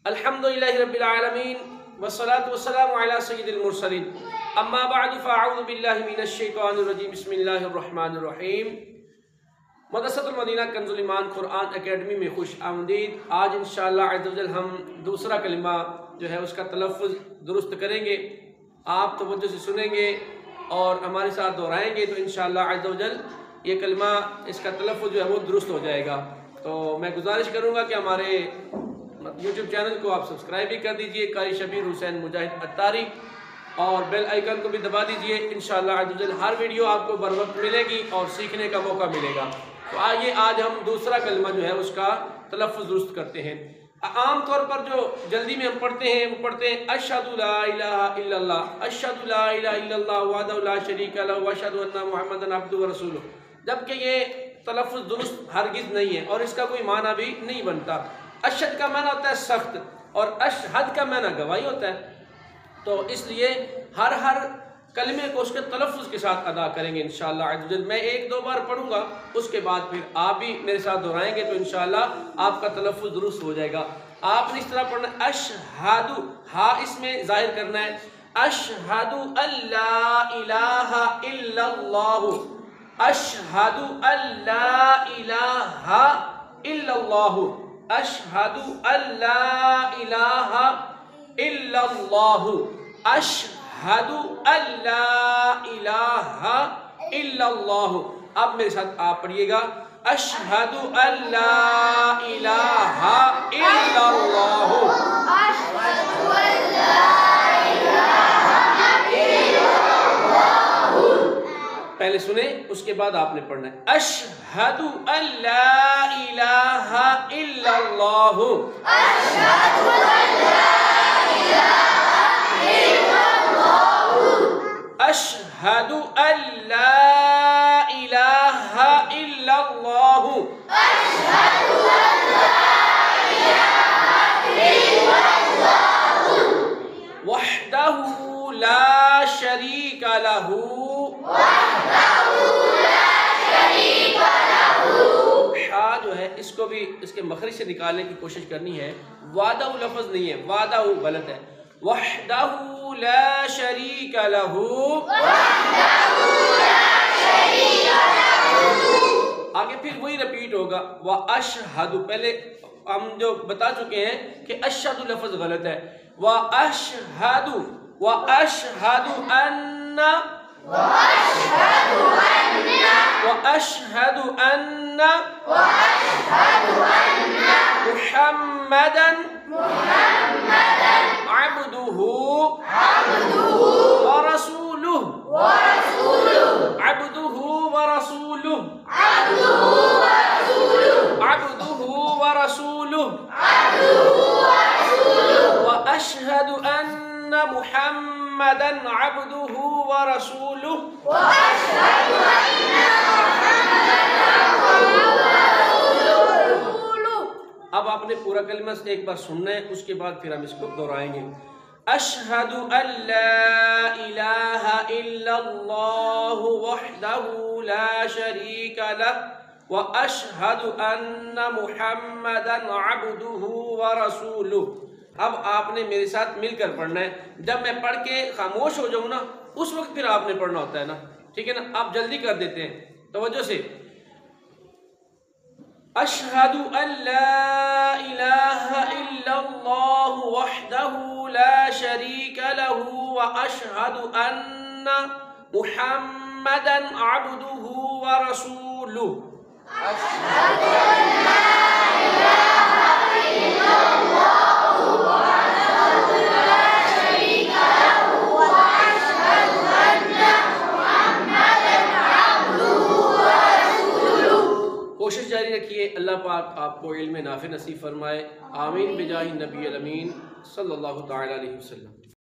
الحمدللہ رب العالمین والصلاة والسلام علی سید المرسلین اما بعد فاعوذ باللہ من الشیطان الرجیم بسم اللہ الرحمن الرحیم۔ مدرسۃ المدینہ کنز الایمان قرآن اکیڈمی میں خوش آمدید۔ آج انشاءاللہ عز و جل ہم دوسرا کلمہ جو ہے اس کا تلفظ درست کریں گے، آپ توجہ سے سنیں گے اور ہمارے ساتھ دہرائیں گے تو انشاءاللہ عز و جل یہ کلمہ اس کا تلفظ جو ہے وہ درست ہو جائے گا۔ تو میں گزارش کروں گا کہ ہمارے یوٹیوب چینل کو آپ سبسکرائب بھی کر دیجئے، قاری شبیر حسین مجاہد اتاری، اور بیل آئیکن کو بھی دبا دیجئے۔ انشاءاللہ عز و جل ہر ویڈیو آپ کو بر وقت ملے گی اور سیکھنے کا موقع ملے گا۔ تو آئیے آج ہم دوسرا کلمہ جو ہے اس کا تلفظ درست کرتے ہیں۔ عام طور پر جو جلدی میں ہم پڑھتے ہیں وہ پڑھتے ہیں اشہد لا الہ الا اللہ، اشہد لا الہ الا اللہ وحدہ لا شریک لہ واشہد ان محمدا عبدہ ورسولہ، جبکہ یہ تلفظ درست ہرگز نہیں ہے اور اس کا کوئی معنی بھی نہیں بنتا۔ اشہد کا معنی ہوتا ہے سخت اور اشہد کا معنی گواہی ہوتا ہے، تو اس لیے ہر کلمے کو اس کے تلفظ کے ساتھ ادا کریں گے انشاءاللہ عز و جل۔ میں ایک دو بار پڑھوں گا، اس کے بعد پھر آپ بھی میرے ساتھ دہرائیں گے تو انشاءاللہ آپ کا تلفظ درست ہو جائے گا۔ آپ نے اس طرح پڑھنا ہے اشہد، ہا اس میں ظاہر کرنا ہے، اشہد ان لا الہ الا اللہ، اشہد ان لا الہ الا اللہ، اشہد ان لا الہ الا اللہ، اشہد ان لا الہ الا اللہ۔ اب میرے ساتھ آپ پڑھیے گا، اشہد ان لا الہ الا اللہ، اشہد ان لا الہ الا اللہ۔ پہلے سنیں، اس کے بعد آپ نے پڑھنا ہے اشہد ان لا الہ الا اللہ، اشہد ان لا الہ الا اللہ، اشہد ان لا الہ الا اللہ، اشہد ان لا الہ الا اللہ، وحدہ لا شریک لہ، جو ہے اس کو بھی اس کے مخرج سے نکالنے کی کوشش کرنی ہے۔ وعدہ لفظ نہیں ہے، وعدہ غلط ہے، وحدہ لا شریک لہ، آگے پھر وہی ریپیٹ ہوگا وَأَشْهَدُ، پہلے ہم جو بتا چکے ہیں کہ اشہد لفظ غلط ہے، وَأَشْهَدُ أَنَّ وَأَشْهَدُ أَنَّ مُحَمَّدًا عَبْدُهُ وَرَسُولُهُ، عَبْدُهُ وَرَسُولُهُ، عَبْدُهُ وَرَسُولُهُ، وَأَشْهَدُ أَنَّ مُحَمَّدًا عَبْدُهُ وَرَسُولُهُ، وَأَشْهَدُ أَنَّ مُحَمَّدًا عَبْدُهُ وَرَسُولُهُ۔ اب آپ نے پورا کلمہ سے ایک بار سننا ہے، اس کے بعد پھر ہم اس کو دہرائیں گے۔ اشہد ان لا الہ الا اللہ وحدہ لا شریک لہ، واشہد ان محمدا عبدہ ورسولہ۔ اب آپ نے میرے ساتھ مل کر پڑھنا ہے، جب میں پڑھ کے خاموش ہو جاؤں نا اس وقت پھر آپ نے پڑھنا ہوتا ہے نا، ٹھیک ہے نا؟ آپ جلدی کر دیتے ہیں، توجہ سے۔ اشہد ان لا الہ الا اللہ وحدہ لا شریک لہ، واشہد ان محمدا عبدہ ورسولہ، اشہد ان لا الہ الا اللہ کوشش جاری رکھیے۔ اللہ پاک آپ کو علم نافع نصیب فرمائے، آمین بجاہ نبی الامین صلی اللہ تعالی علیہ وسلم۔